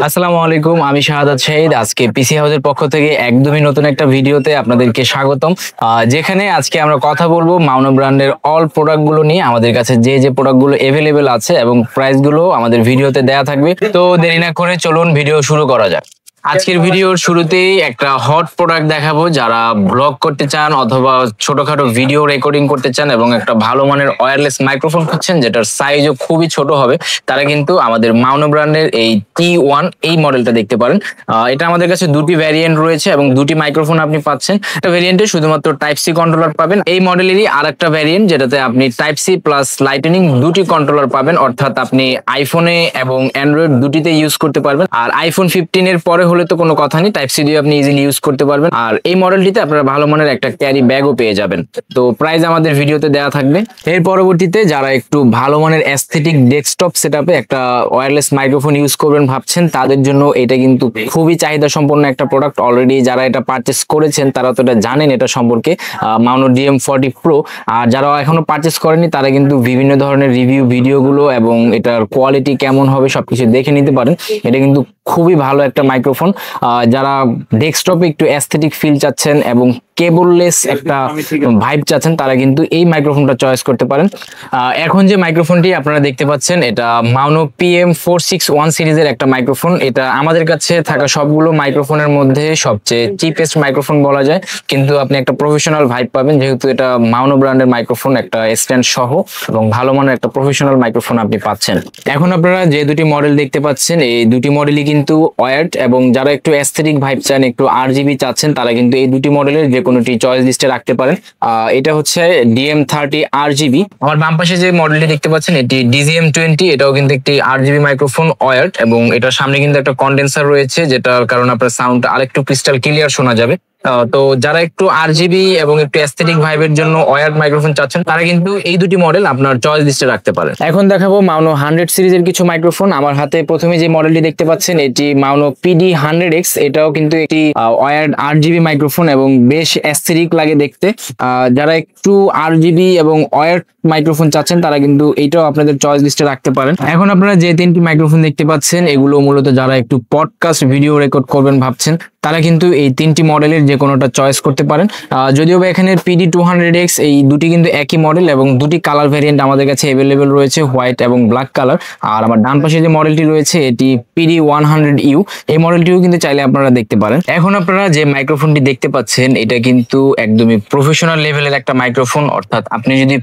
আসসালামু আলাইকুম, আমি শাহাদাত শাহিদ। আজকে পিসি হাউসের পক্ষ থেকে একদমই নতুন একটা ভিডিওতে আপনাদেরকে স্বাগতম। যেখানে আজকে আমরা কথা বলবো মাউনো ব্র্যান্ডের অল প্রোডাক্ট গুলো নিয়ে। আমাদের কাছে যে প্রোডাক্ট গুলো এভেলেবেল আছে এবং প্রাইস গুলো আমাদের ভিডিওতে দেয়া থাকবে। তো দেরি না করে চলুন ভিডিও শুরু করা যাক। আজকের ভিডিওর শুরুতেই একটা হট প্রোডাক্ট দেখাবো। যারা ব্লগ করতে চান অথবা ছোটখাটো ভিডিও রেকর্ডিং করতে চান এবং একটা ভালো মানের ওয়্যারলেস মাইক্রোফোন খুঁজছেন যেটার সাইজও খুবই ছোট হবে, তারা কিন্তু আমাদের মাউনো ব্র্যান্ডের এই T1 এই মডেলটা দেখতে পারেন। এটা আমাদের কাছে দুটি ভ্যারিয়েন্ট রয়েছে এবং দুটি মাইক্রোফোন আপনি পাচ্ছেন। একটা ভ্যারিয়েন্টে শুধুমাত্র টাইপ সি কন্ট্রোলার পাবেন। এই মডেলেরই আরেকটা ভ্যারিয়েন্ট যেটাতে আপনি টাইপ সি প্লাস লাইটনিং দুটি কন্ট্রোলার পাবেন, অর্থাৎ আপনি আইফোনে এবং অ্যান্ড্রয়েড দুটিতে ইউজ করতে পারবেন। আর আইফোন 15 এর পরে হলে তো কোনো কথা নেই, টাইপ সি দিয়ে আপনি ইজিলি ইউজ করতে পারবেন। আর এই মডেলটিতে আপনারা ভালো মানের একটা ক্যারি ব্যাগও পেয়ে যাবেন। তো প্রাইস আমাদের ভিডিওতে দেওয়া থাকবে। এর পরবর্তীতে যারা একটু ভালো মানের অ্যাস্থেটিক ডেস্কটপ সেটআপে একটা ওয়্যারলেস মাইক্রোফোন ইউজ করবেন ভাবছেন, তাদের জন্য এটা কিন্তু খুবই চাহিদা সম্পন্ন একটা প্রোডাক্ট। অলরেডি যারা এটা পারচেস করেছেন তারা তো এটা জানেন এটা সম্পর্কে, মাউনো DM40 Pro। আর যারা এখনো পারচেস করেনি তারা কিন্তু বিভিন্ন ধরনের রিভিউ ভিডিওগুলো এবং এটার কোয়ালিটি কেমন হবে সবকিছু দেখে নিতে পারেন। এটা কিন্তু খুবই ভালো একটা মাইক্রোফোন। যারা ডেস্কটপে একটু অ্যাস্থেটিক ফিল চাচ্ছেন এবং কেবললেস একটা ভাইব চাচ্ছেন তারা কিন্তু এই মাইক্রোফোনটা চয়েস করতে পারেন। এখন যে মাইক্রোফোনটি আপনারা দেখতে পাচ্ছেন এটা মাউনো PM461 সিরিজের একটা মাইক্রোফোন। এটা আমাদের কাছে থাকা সবগুলো মাইক্রোফোনের মধ্যে সবচেয়ে চিপেস্ট মাইক্রোফোন বলা যায়, কিন্তু আপনি একটা প্রফেশনাল ভাইব পাবেন যেহেতু এটা মাউনো ব্র্যান্ডের মাইক্রোফোন, একটা স্ট্যান্ড সহ এবং ভালো মানের একটা প্রফেশনাল মাইক্রোফোন আপনি পাচ্ছেন। এখন আপনারা যে দুটি মডেল দেখতে পাচ্ছেন এই দুটি মডেলই কিন্তু ওয়্যার্ড, এবং যারা একটু অ্যাস্থেটিক ভাইব চান একটু RGB চাচ্ছেন তারা কিন্তু এই দুটি মডেলের যে কোনোটি চয়েস লিস্টে রাখতে পারেন। এটা হচ্ছে DM30 RGB। আমার বাম পাশে যে মডেলটি দেখতে পাচ্ছেন এটি DZM20, এটাও কিন্তু একটি RGB মাইক্রোফোন ওয়্যার্ড, এবং এটার সামনে কিন্তু একটা কন্ডেন্সার রয়েছে যেটার কারণে আপনার সাউন্ড আরেকটু ক্রিস্টাল ক্লিয়ার শোনা যাবে। তো যারা একটু RGB এবং একটু অ্যাস্থেটিক ভাইবের জন্য ওয়্যার্ড মাইক্রোফোন চাচ্ছেন তারা কিন্তু এই দুটি মডেল আপনার চয়েস লিস্টে রাখতে পারেন। এখন দেখাবো মাউনো 100 সিরিজের কিছু মাইক্রোফোন। আমার হাতে প্রথমে যে মডেলটি দেখতে পাচ্ছেন এটি মাউনো PD100X। এটাও কিন্তু একটি ওয়্যার্ড RGB মাইক্রোফোন এবং বেশ অ্যাস্থেটিক লাগে দেখতে। যারা একটু RGB এবং ওয়্যার্ড মাইক্রোফোন চাচ্ছেন তারা কিন্তু এইটাও আপনাদের চয়েস লিস্টে রাখতে পারেন। এখন আপনারা যে তিনটি মাইক্রোফোন দেখতে পাচ্ছেন এগুলো মূলত যারা একটু পডকাস্ট ভিডিও রেকর্ড করবেন ভাবছেন তারা কিন্তু এই তিনটি মডেলের যে কোনোটা চয়েস করতে পারেন। যদিও বা এখানে PD200X এই দুটি কিন্তু একই মডেল এবং দুটি কালার ভ্যারিয়েন্ট আমাদের কাছে অ্যাভেলেবেল রয়েছে, হোয়াইট এবং ব্ল্যাক কালার। আর আমার ডান পাশে যে মডেলটি রয়েছে এটি PD100U, এই মডেলটিও কিন্তু চাইলে আপনারা দেখতে পারেন। এখন আপনারা যে মাইক্রোফোনটি দেখতে পাচ্ছেন এটা কিন্তু একদমই প্রফেশনাল লেভেলের একটা মাইক্রোফোন, অর্থাৎ আপনি যদি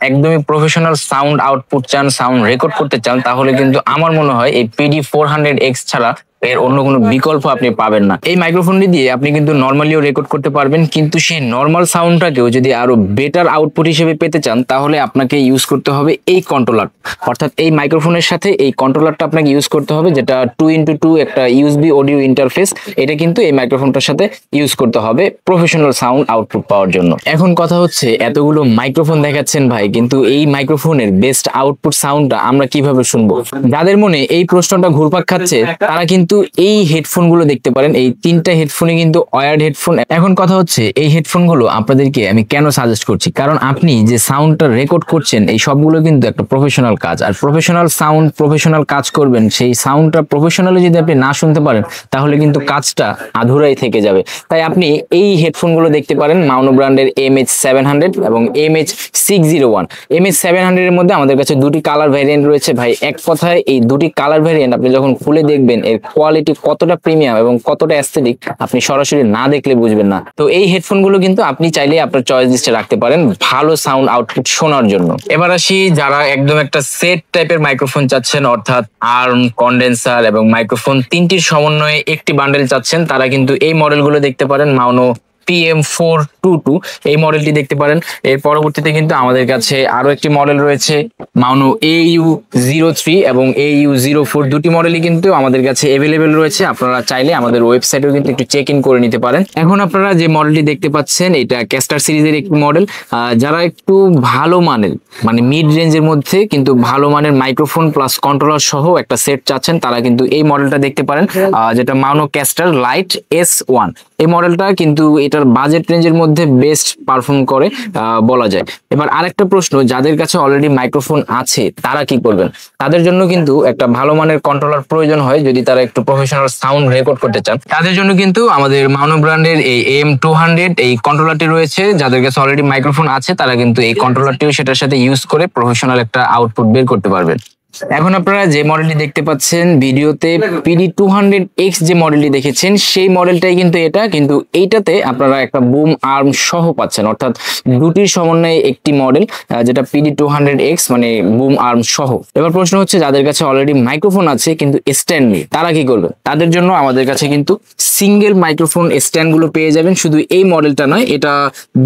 একদমই প্রফেশনাল সাউন্ড আউটপুট চান, সাউন্ড রেকর্ড করতে চান, তাহলে কিন্তু আমার মনে হয় এই PD400X ছাড়া এর অন্য কোনো বিকল্প আপনি পাবেন না। এই মাইক্রোফোনটি দিয়ে আপনি কিন্তু নর্মালিও রেকর্ড করতে পারবেন, কিন্তু সেই নর্মাল সাউন্ডটাকেও যদি আরো বেটার আউটপুট হিসেবে পেতে চান তাহলে আপনাকে ইউজ করতে হবে এই কন্ট্রোলার, অর্থাৎ এই মাইক্রোফোনের সাথে এই কন্ট্রোলারটা আপনাকে ইউজ করতে হবে, যেটা 2x2 একটা USB অডিও ইন্টারফেস। এটা কিন্তু এই মাইক্রোফোনটার সাথে ইউজ করতে হবে প্রফেশনাল সাউন্ড আউটপুট পাওয়ার জন্য। এখন কথা হচ্ছে এতগুলো মাইক্রোফোন দেখাচ্ছেন ভাই, কিন্তু এই মাইক্রোফোনের বেস্ট আউটপুট সাউন্ডটা আমরা কিভাবে শুনবো? যাদের মনে এই প্রশ্নটা ঘুরপাক খাচ্ছে তারা কিন্তু এই হেডফোন গুলো দেখতে পারেন। এই তিনটা হেডফোনই কিন্তু ওয়্যার্ড হেডফোন। এখন কথা হচ্ছে এই হেডফোন গুলো আপনাদেরকে আমি কেন সাজেস্ট করছি, কারণ আপনি যে সাউন্ডটা রেকর্ড করছেন এই সবগুলো কিন্তু একটা প্রফেশনাল কাজ, আর প্রফেশনাল সাউন্ড প্রফেশনাল কাজ করবেন, সেই সাউন্ডটা প্রফেশনালি যদি আপনি না শুনতে পারেন তাহলে কিন্তু কাজটা আধুরাই থেকে যাবে। তাই আপনি এই হেডফোন গুলো দেখতে পারেন মাউনো ব্র্যান্ডের MH700 এবং MH601। MH700 এর মধ্যে আমাদের কাছে দুটি কালার ভ্যারিয়েন্ট রয়েছে ভাই। এক কথায় এই দুটি কালার ভ্যারিয়েন্ট আপনি যখন খুলে দেখবেন এর কোয়ালিটি কতটা প্রিমিয়াম এবং কতটা অ্যাস্থেটিক আপনি সরাসরি না দেখলে বুঝবেন না। তো এই হেডফোন গুলো কিন্তু আপনি চাইলে আপনার চয়েস লিস্টে রাখতে পারেন ভালো সাউন্ড আউটপুট শোনার জন্য। এবার আসি যারা একদম একটা সেট টাইপের মাইক্রোফোন চাচ্ছেন, অর্থাৎ আর্ম, কন্ডেন্সার এবং মাইক্রোফোন তিনটির সমন্বয়ে একটি বান্ডেল চাচ্ছেন, তারা কিন্তু এই মডেলগুলো দেখতে পারেন। মাউনো PM422 এই মডেলটি দেখতে পারেন। এর পরবর্তীতে কিন্তু আমাদের কাছে আরো একটি মডেল রয়েছে মাউনো AU03 এবং AU04, দুটি মডেলই কিন্তু আমাদের কাছে অ্যাভেলেবেল রয়েছে। আপনারা চাইলে আমাদের ওয়েবসাইটেও কিন্তু একটু চেক ইন করে নিতে পারেন। এখন আপনারা যে মডেলটি দেখতে পাচ্ছেন এটা ক্যাস্টার সিরিজের একটি মডেল। যারা একটু ভালো মানের মানে মিড রেঞ্জের মধ্যে কিন্তু ভালো মানের মাইক্রোফোন প্লাস কন্ট্রোলার সহ একটা সেট চাচ্ছেন তারা কিন্তু এই মডেলটা দেখতে পারেন, যেটা মাউনো ক্যাস্টার লাইট S1। এই মডেলটা কিন্তু এটার বাজেট রেঞ্জের মধ্যে বেস্ট পারফর্ম করে বলা যায়। এবার আরেকটা প্রশ্ন, যাদের কাছে অলরেডি মাইক্রোফোন আছে তারা কি করবেন? তাদের জন্য কিন্তু একটা ভালো মানের কন্ট্রোলার প্রয়োজন হয় যদি তারা একটু প্রফেশনাল সাউন্ড রেকর্ড করতে চান। তাদের জন্য কিন্তু আমাদের মাউনো ব্র্যান্ডের এই AM200 এই কন্ট্রোলারটি রয়েছে। যাদের কাছে অলরেডি মাইক্রোফোন আছে তারা কিন্তু এই কন্ট্রোলারটিও সেটার সাথে ইউজ করে প্রফেশনাল একটা আউটপুট বের করতে পারবেন। এখন আপনারা যে মডেলটি দেখতে পাচ্ছেন ভিডিওতে, PD200X যে মডেলটি দেখেছেন সেই মডেলটাই কিন্তু এটা, কিন্তু এইটাতে আপনারা একটা বুম আর্ম সহ পাচ্ছেন, অর্থাৎ দুটির সমন্বয়ে একটি মডেল, যেটা PD200X মানে বুম আর্ম সহ। এবার প্রশ্ন হচ্ছে, যাদের কাছে অলরেডি মাইক্রোফোন আছে কিন্তু স্ট্যান্ড নেই তারা কি করবে? তাদের জন্য আমাদের কাছে কিন্তু সিঙ্গেল মাইক্রোফোন স্ট্যান্ড গুলো পেয়ে যাবেন। শুধু এই মডেলটা নয়, এটা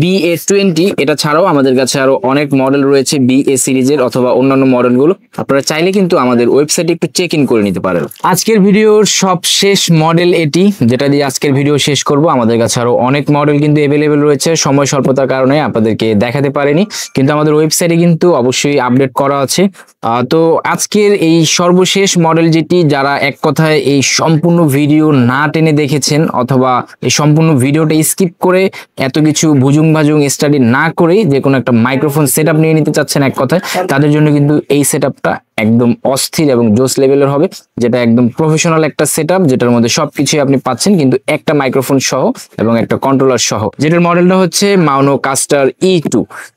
BA20, এটা ছাড়াও আমাদের কাছে আরো অনেক মডেল রয়েছে BA সিরিজের অথবা অন্যান্য মডেলগুলো। আপনারা চাইলে কিন্তু আমাদের ওয়েবসাইটে একটু চেক ইন করে নিতে পারেন। আজকের ভিডিওর সব শেষ মডেল এটি, যেটা দিয়ে আজকের ভিডিও শেষ করব। আমাদের কাছে আরো অনেক মডেল কিন্তু অ্যাভেলেবেল রয়েছে, সময় স্বল্পতার কারণে আপনাদেরকে দেখাতে পারিনি, কিন্তু আমাদের ওয়েবসাইটে কিন্তু অবশ্যই আপডেট করা আছে। তো আজকের এই সর্বশেষ মডেল যেটি, যারা এক কথায় এই সম্পূর্ণ ভিডিও না টেনে দেখেছেন অথবা এই সম্পূর্ণ ভিডিওটা স্কিপ করে এত কিছু ভুজুং ভাজুং স্টাডি না করে যে কোনো একটা মাইক্রোফোন সেটআপ নিয়ে নিতে চাচ্ছেন এক কথায়, তাদের জন্য কিন্তু এই সেটআপটা একদম অস্থির এবং জোস লেভেলের হবে, যেটা একদম প্রফেশনাল একটা সেটআপ, যেটার মধ্যে সবকিছুই আপনি পাচ্ছেন কিন্তু একটা মাইক্রোফোন সহ এবং একটা কন্ট্রোলার সহ, যেটার মডেলটা হচ্ছে মাউনো কাস্টার E2।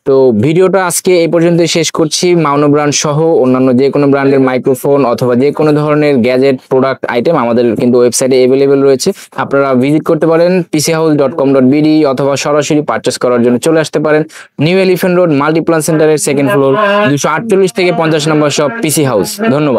তো ভিডিওটা আজকে এই পর্যন্ত শেষ করছি। মাউনো ব্র্যান্ড সহ অন্যান্য যে কোনো ব্র্যান্ডের মাইক্রোফোন অথবা যে কোনো ধরনের গ্যাজেট প্রোডাক্ট আইটেম আমাদের কিন্তু ওয়েবসাইটে অ্যাভেলেবেল রয়েছে। আপনারা ভিজিট করতে পারেন pchouse.com.bd অথবা সরাসরি পারচেস করার জন্য চলে আসতে পারেন নিউ এলিফ্যান্ট রোড মাল্টিপ্লান সেন্টারের সেকেন্ড ফ্লোর 248 থেকে 50 নম্বর শপ PC হাউস। ধন্যবাদ।